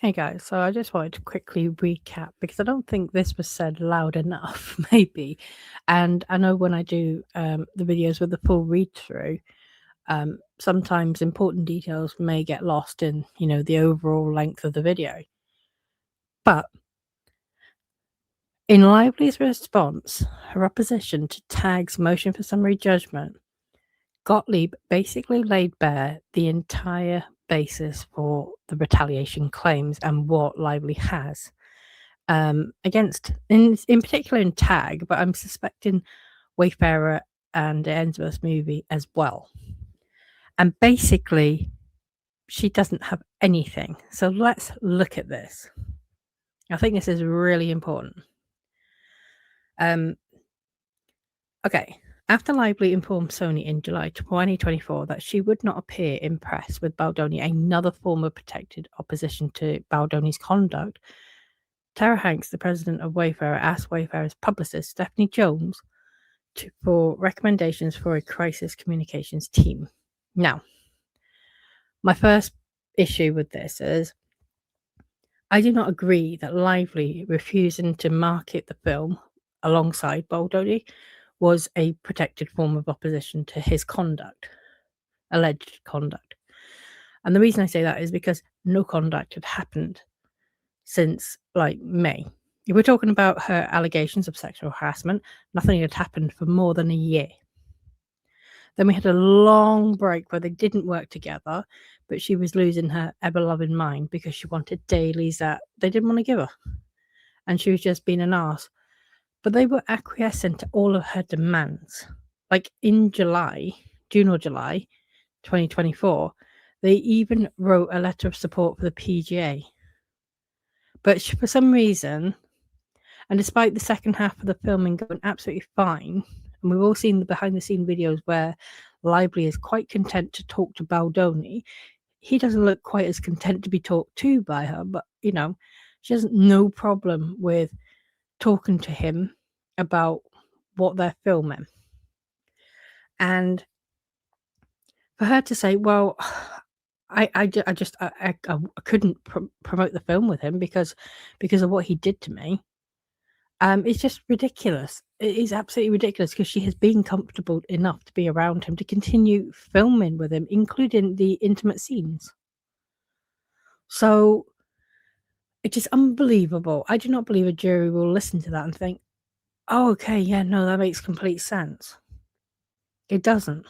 Hey guys, so I just wanted to quickly recap because I don't think this was said loud enough, maybe. And I know when I do the videos with the full read through, sometimes important details may get lost in, the overall length of the video. But in Lively's response, her opposition to Tag's motion for summary judgment, Gottlieb basically laid bare the entire basis for the retaliation claims and what Lively has. Against, in particular in Tag, but I'm suspecting Wayfarer and the Ainsworth movie as well. And basically, she doesn't have anything. So let's look at this. I think this is really important. Okay. After Lively informed Sony in July 2024 that she would not appear in press with Baldoni, another form of protected opposition to Baldoni's conduct, Tara Hanks, the president of Wayfarer, asked Wayfarer's publicist, Stephanie Jones, for recommendations for a crisis communications team. Now, my first issue with this is I do not agree that Lively refusing to market the film alongside Baldoni was a protected form of opposition to his conduct, alleged conduct. And the reason I say that is because no conduct had happened since May. If we're talking about her allegations of sexual harassment, nothing had happened for more than a year. Then we had a long break where they didn't work together, but she was losing her ever-loving mind because she wanted dailies that they didn't want to give her. And she was just being an arse. But they were acquiescent to all of her demands. Like in June or July 2024, they even wrote a letter of support for the PGA. But for some reason, and despite the second half of the filming going absolutely fine, and we've all seen the behind-the-scene videos where Lively is quite content to talk to Baldoni, he doesn't look quite as content to be talked to by her, but, she has no problem with talking to him about what they're filming. And for her to say, well, I couldn't promote the film with him because of what he did to me. It's just ridiculous. It is absolutely ridiculous because she has been comfortable enough to be around him to continue filming with him, including the intimate scenes. So it is unbelievable. I do not believe a jury will listen to that and think, oh, okay, yeah, no, that makes complete sense. It doesn't.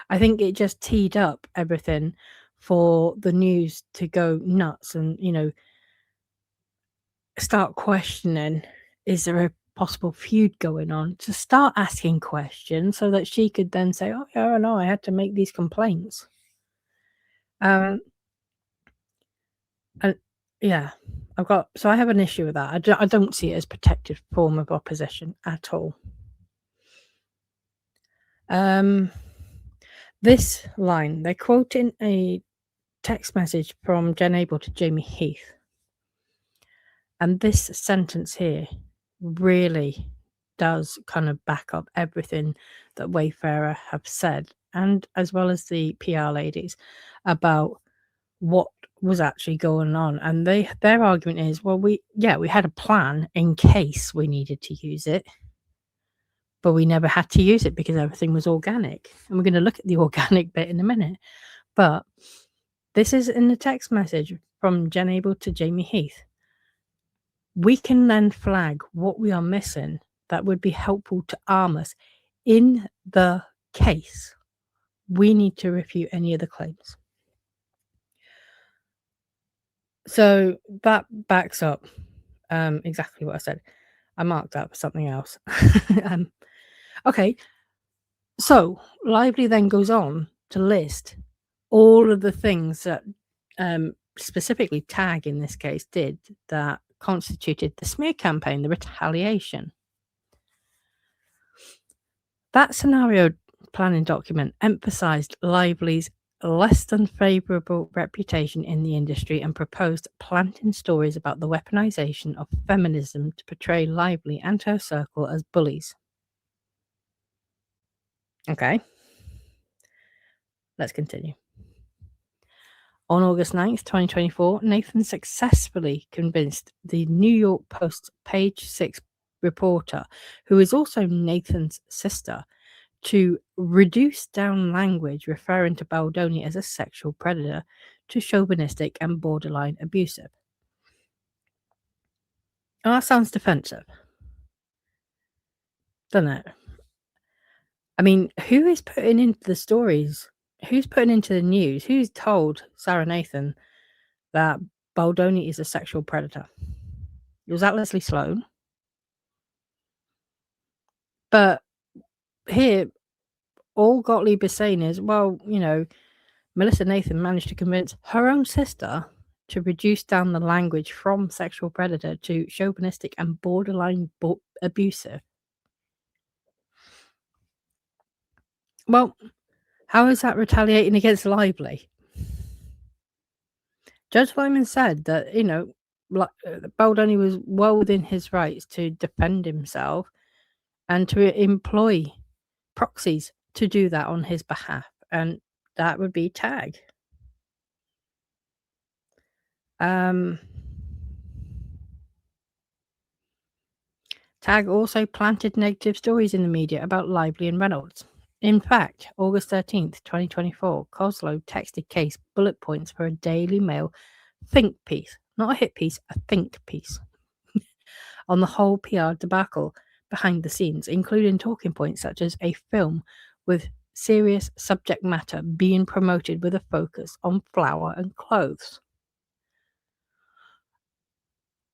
I think it just teed up everything for the news to go nuts and, start questioning, is there a possible feud going on, to start asking questions so that she could then say, oh, yeah, no, I had to make these complaints. And yeah, I have an issue with that. I don't see it as protected form of opposition at all. This line, they're quoting a text message from Jen Abel to Jamie Heath. And this sentence here really does kind of back up everything that Wayfarer have said, and as well as the PR ladies, about what was actually going on. And their argument is, well, we had a plan in case we needed to use it, but we never had to use it because everything was organic. And we're going to look at the organic bit in a minute. But this is in the text message from Jen Abel to Jamie Heath. We can then flag what we are missing that would be helpful to arm us in the case we need to refute any of the claims. So that backs up exactly what I said. I marked that for something else. Okay, so Lively then goes on to list all of the things that specifically Tag in this case did that constituted the smear campaign, the retaliation. That scenario planning document emphasized Lively's less than favorable reputation in the industry and proposed planting stories about the weaponization of feminism to portray Lively and her circle as bullies. Okay. Let's continue. On August 9th, 2024, Nathan successfully convinced the New York Post's Page 6 reporter, who is also Nathan's sister, to reduce down language referring to Baldoni as a sexual predator to chauvinistic and borderline abusive. Oh, that sounds defensive, doesn't it? I mean, who is putting into the stories? Who's putting into the news? Who's told Sarah Nathan that Baldoni is a sexual predator? Was that Leslie Sloan? But here, all Gottlieb is saying is, well, Melissa Nathan managed to convince her own sister to reduce down the language from sexual predator to chauvinistic and borderline abusive. Well, how is that retaliating against Lively? Judge Lyman said that, Baldoni was well within his rights to defend himself and to employ proxies to do that on his behalf, and that would be Tag. Tag also planted negative stories in the media about Lively and Reynolds. In fact, August 13th, 2024, Coslow texted Case bullet points for a Daily Mail think piece, not a hit piece, a think piece, on the whole PR debacle behind the scenes, including talking points such as a film with serious subject matter being promoted with a focus on flour and clothes.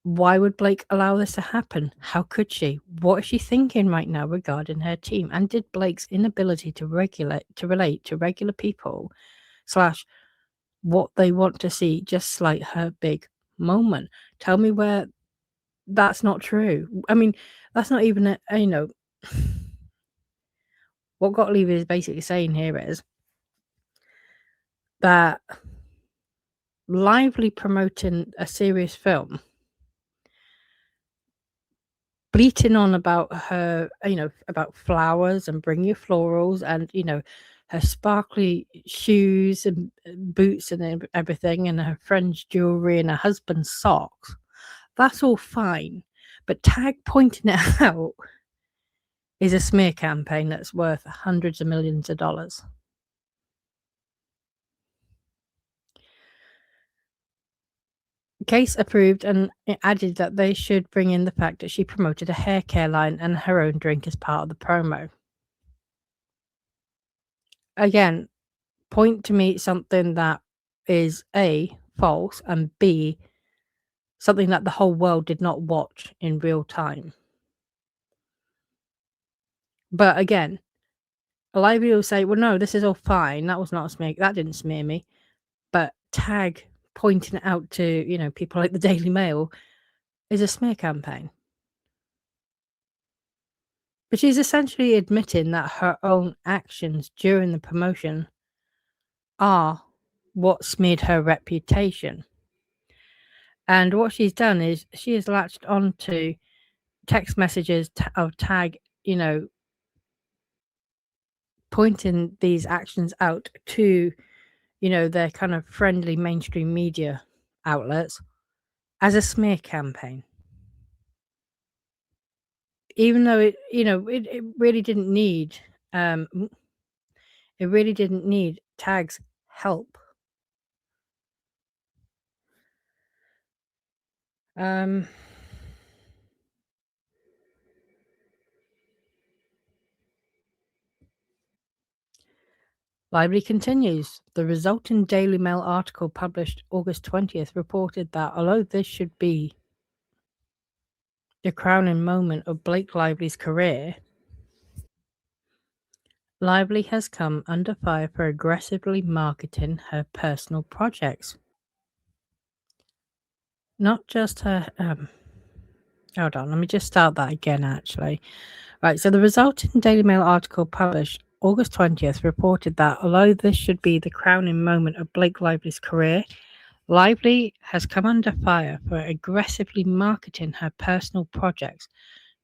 Why would Blake allow this to happen? How could she? What is she thinking right now regarding her team? And did Blake's inability to relate to regular people / what they want to see just slight her big moment? Tell me where that's not true. I mean, that's not even what Gottlieb is basically saying here is that Lively promoting a serious film, bleating on about her, about flowers and bring your florals and, her sparkly shoes and boots and everything, and her friend's jewelry and her husband's socks. That's all fine. But Tag pointing it out is a smear campaign that's worth hundreds of millions of dollars. Case approved, and it added that they should bring in the fact that she promoted a hair care line and her own drink as part of the promo. Again, point to me something that is A, false, and B, something that the whole world did not watch in real time. But again, Lively will say, well, no, this is all fine. That was not a smear. That didn't smear me. But Tag pointing it out to, people like the Daily Mail is a smear campaign. But she's essentially admitting that her own actions during the promotion are what smeared her reputation. And what she's done is she has latched onto text messages of Tag, pointing these actions out to, their kind of friendly mainstream media outlets as a smear campaign. Even though it really didn't need Tag's help. Lively continues. The resulting Daily Mail article published August 20th reported that although this should be the crowning moment of Blake Lively's career, Lively has come under fire for aggressively marketing her personal projects. Not just her... hold on, let me just start that again, actually. Right, so the resulting Daily Mail article published August 20th reported that although this should be the crowning moment of Blake Lively's career, Lively has come under fire for aggressively marketing her personal projects,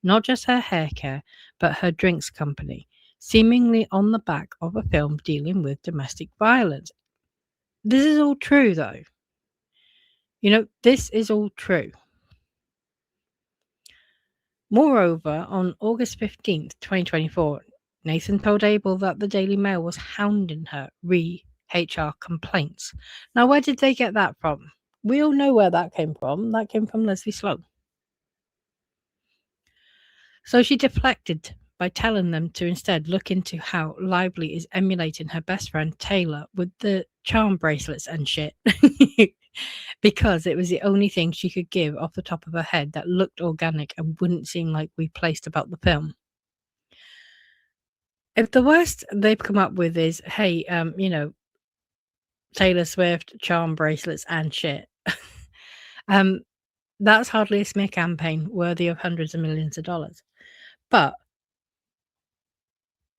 not just her hair care, but her drinks company, seemingly on the back of a film dealing with domestic violence. This is all true, though. This is all true. Moreover, on August 15th, 2024, Nathan told Abel that the Daily Mail was hounding her HR complaints. Now, where did they get that from? We all know where that came from. That came from Leslie Sloan. So she deflected by telling them to instead look into how Lively is emulating her best friend Taylor with the charm bracelets and shit. Because it was the only thing she could give off the top of her head that looked organic and wouldn't seem like we placed about the film. If the worst they've come up with is, hey, Taylor Swift, charm bracelets and shit, that's hardly a smear campaign worthy of hundreds of millions of dollars. But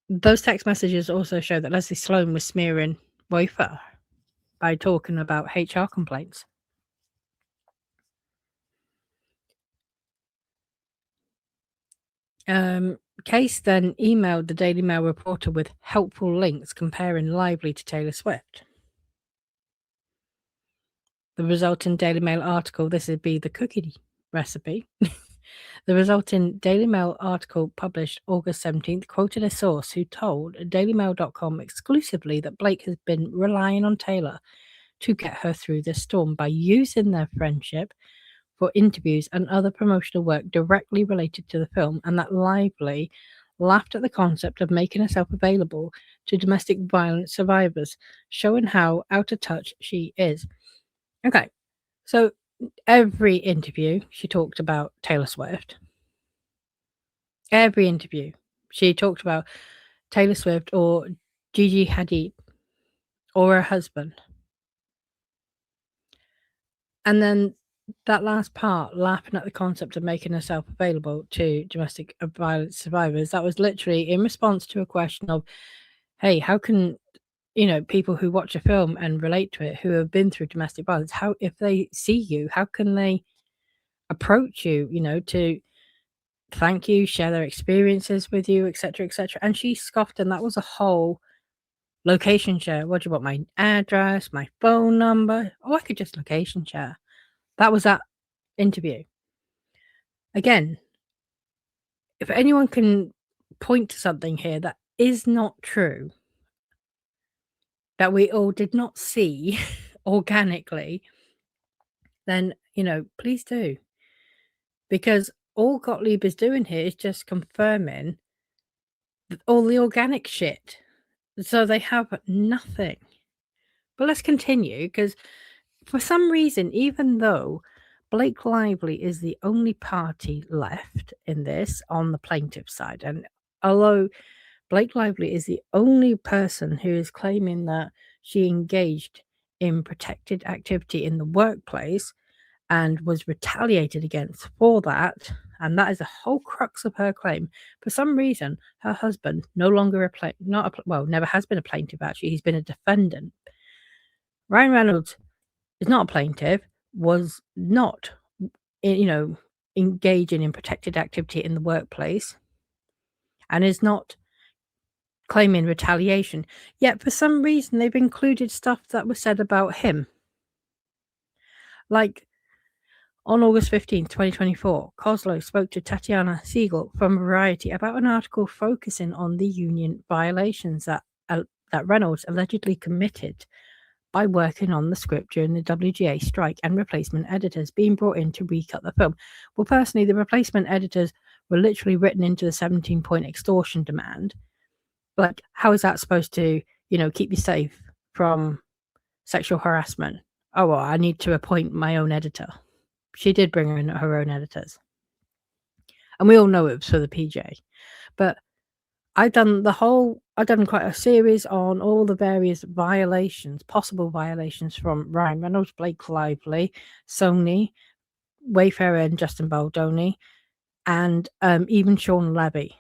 those text messages also show that Leslie Sloan was smearing Wafer by talking about HR complaints. Case then emailed the Daily Mail reporter with helpful links comparing Lively to Taylor Swift. The resulting Daily Mail article, this would be the cookie recipe. The resulting Daily Mail article published August 17th quoted a source who told DailyMail.com exclusively that Blake has been relying on Taylor to get her through this storm by using their friendship for interviews and other promotional work directly related to the film, and that Lively laughed at the concept of making herself available to domestic violence survivors, showing how out of touch she is. Okay, so every interview she talked about Taylor Swift. Every interview she talked about Taylor Swift or Gigi Hadid or her husband. And then that last part, laughing at the concept of making herself available to domestic violence survivors, that was literally in response to a question of, hey, how can people who watch a film and relate to it, who have been through domestic violence, how, if they see you, how can they approach you, to thank you, share their experiences with you, etc., etc. And she scoffed, and that was a whole location share. What do you want? My address, my phone number? Oh, I could just location share. That was that interview. Again, if anyone can point to something here that is not true, that we all did not see organically, then, please do. Because all Gottlieb is doing here is just confirming all the organic shit. So they have nothing. But let's continue, because for some reason, even though Blake Lively is the only party left in this on the plaintiff side, and although Blake Lively is the only person who is claiming that she engaged in protected activity in the workplace and was retaliated against for that, and that is the whole crux of her claim. For some reason, her husband, no longer never has been a plaintiff, actually, he's been a defendant. Ryan Reynolds is not a plaintiff, was not, engaging in protected activity in the workplace, and is not claiming retaliation. Yet, for some reason, they've included stuff that was said about him. Like, on August 15th, 2024, Kozlow spoke to Tatiana Siegel from Variety about an article focusing on the union violations that Reynolds allegedly committed by working on the script during the WGA strike and replacement editors being brought in to recut the film. Well, personally, the replacement editors were literally written into the 17-point extortion demand. Like, how is that supposed to, keep you safe from sexual harassment? Oh, well, I need to appoint my own editor. She did bring in her own editors. And we all know it was for the PJ. But I've done quite a series on all the various violations, possible violations from Ryan Reynolds, Blake Lively, Sony, Wayfarer and Justin Baldoni, and even Sean Levy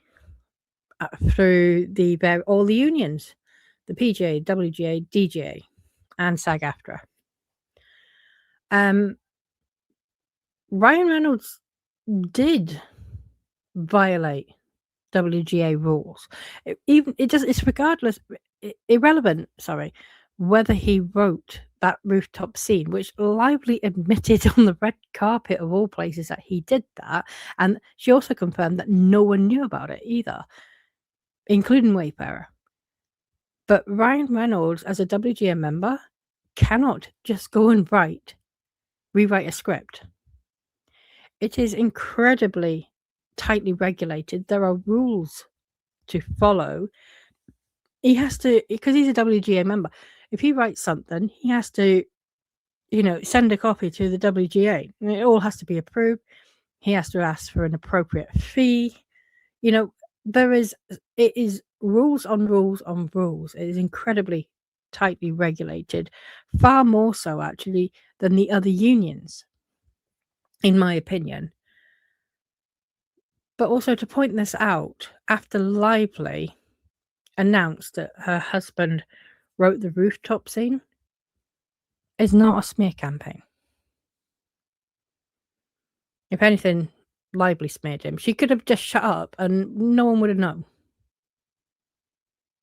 through all the unions, the PGA, WGA, DGA, and SAG-AFTRA. Ryan Reynolds did violate WGA rules. It's irrelevant, whether he wrote that rooftop scene, which Lively admitted on the red carpet of all places that he did that. And she also confirmed that no one knew about it either, including Wayfarer. But Ryan Reynolds, as a WGA member, cannot just go and rewrite a script. It is incredibly tightly regulated. There are rules to follow. He has to, because he's a WGA member, if he writes something, he has to, send a copy to the WGA. It all has to be approved. He has to ask for an appropriate fee. It is rules on rules on rules. It is incredibly tightly regulated, far more so actually than the other unions, in my opinion. But also to point this out, after Lively announced that her husband wrote the rooftop scene, is not a smear campaign. If anything, Lively smeared him. She could have just shut up and no one would have known.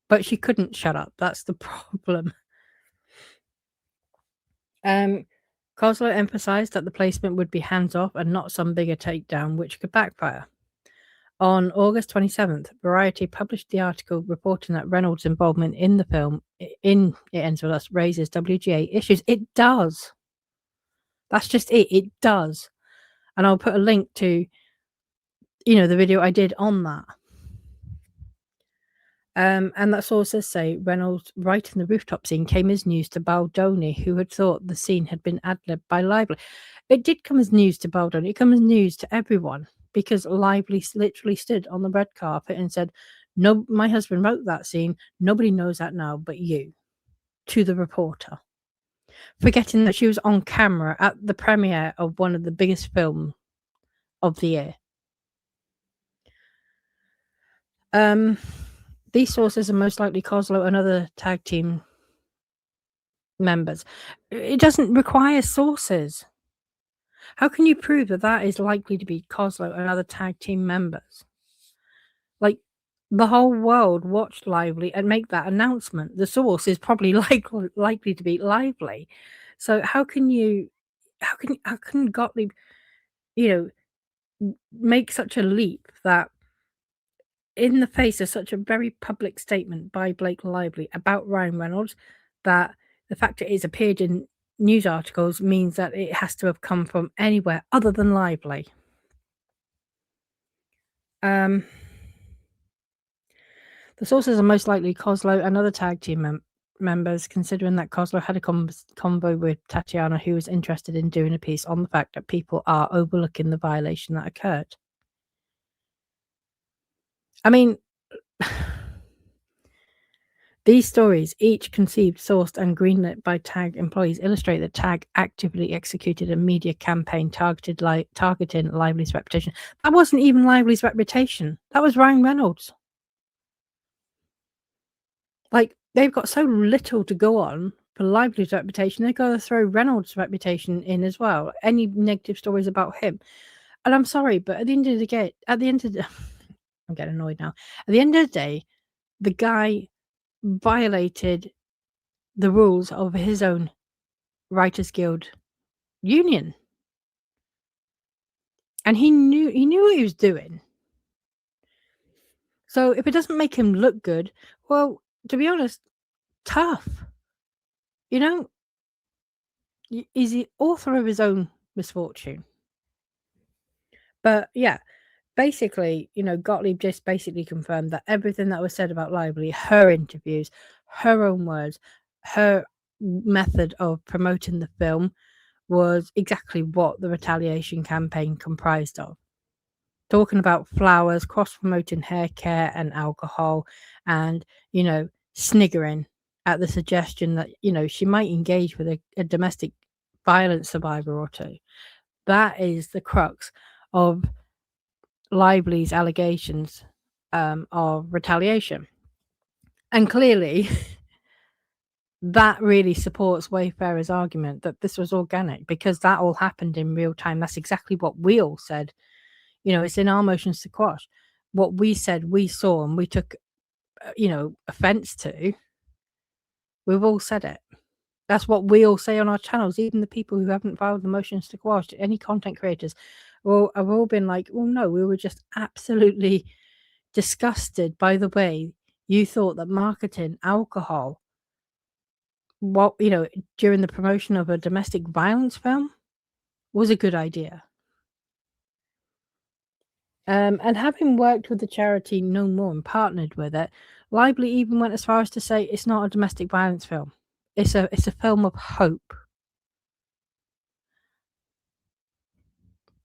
But she couldn't shut up. That's the problem. Coslow emphasised that the placement would be hands-off and not some bigger takedown, which could backfire. On August 27th, Variety published the article reporting that Reynolds' involvement in the film, in It Ends With Us, raises WGA issues. It does. That's just it. It does. And I'll put a link to, the video I did on that. And that sources say Reynolds writing the rooftop scene came as news to Baldoni, who had thought the scene had been ad-libbed by Lively. It did come as news to Baldoni. It came as news to everyone, because Lively literally stood on the red carpet and said, "No, my husband wrote that scene. Nobody knows that now but you," to the reporter, forgetting that she was on camera at the premiere of one of the biggest films of the year. These sources are most likely Coslow and other tag team members. It doesn't require sources. How can you prove that that is likely to be Coslow and other tag team members? Like, the whole world watched Lively and make that announcement. The source is probably likely to be Lively. So how can Gottlieb, make such a leap that in the face of such a very public statement by Blake Lively about Ryan Reynolds, that the fact it has appeared in news articles means that it has to have come from anywhere other than Lively. The sources are most likely Coslow and other tag team members, considering that Coslow had a convo with Tatiana, who was interested in doing a piece on the fact that people are overlooking the violation that occurred. I mean, these stories, each conceived, sourced, and greenlit by TAG employees, illustrate that TAG actively executed a media campaign targeting Lively's reputation. That wasn't even Lively's reputation. That was Ryan Reynolds. Like, they've got so little to go on for Lively's reputation, they've got to throw Reynolds' reputation in as well. Any negative stories about him. And I'm sorry, but at the end of the day, I'm getting annoyed now. At the end of the day, the guy violated the rules of his own Writers Guild union. And he knew what he was doing. So if it doesn't make him look good, well, to be honest, tough. He's the author of his own misfortune. But yeah, basically, Gottlieb just basically confirmed that everything that was said about Lively, her interviews, her own words, her method of promoting the film was exactly what the retaliation campaign comprised of. Talking about flowers, cross-promoting hair care and alcohol, and, sniggering at the suggestion that, she might engage with a domestic violence survivor or two. That is the crux of Lively's allegations of retaliation. And clearly, that really supports Wayfarer's argument that this was organic, because that all happened in real time. That's exactly what we all said. It's in our motions to quash. What we said we saw and we took, offense to, we've all said it. That's what we all say on our channels, even the people who haven't filed the motions to quash, any content creators, well, have all been like, "Well, no, we were just absolutely disgusted by the way you thought that marketing alcohol, what during the promotion of a domestic violence film was a good idea." And having worked with the charity No More and partnered with it, Lively even went as far as to say it's not a domestic violence film. It's a film of hope.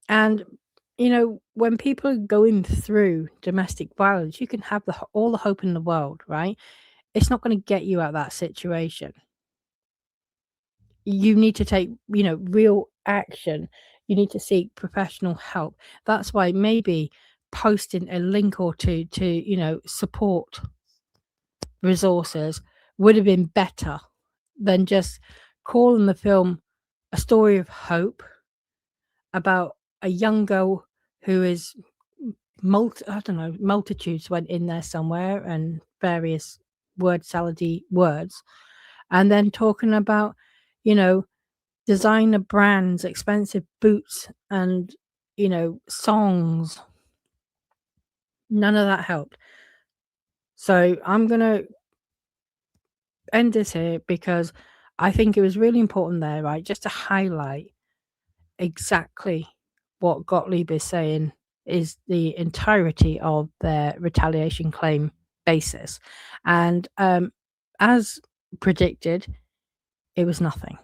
And when people are going through domestic violence, you can have all the hope in the world, right? It's not going to get you out of that situation. You need to take, real action. You need to seek professional help. That's why maybe posting a link or two to, support resources would have been better than just calling the film a story of hope about a young girl who is I don't know, multitudes went in there somewhere and various word salady words, and then talking about, you know, designer brands, expensive boots, and songs. None of that helped. So I'm gonna end this here because I think it was really important there, right? Just to highlight exactly what Gottlieb is saying is the entirety of their retaliation claim basis. And as predicted, it was nothing.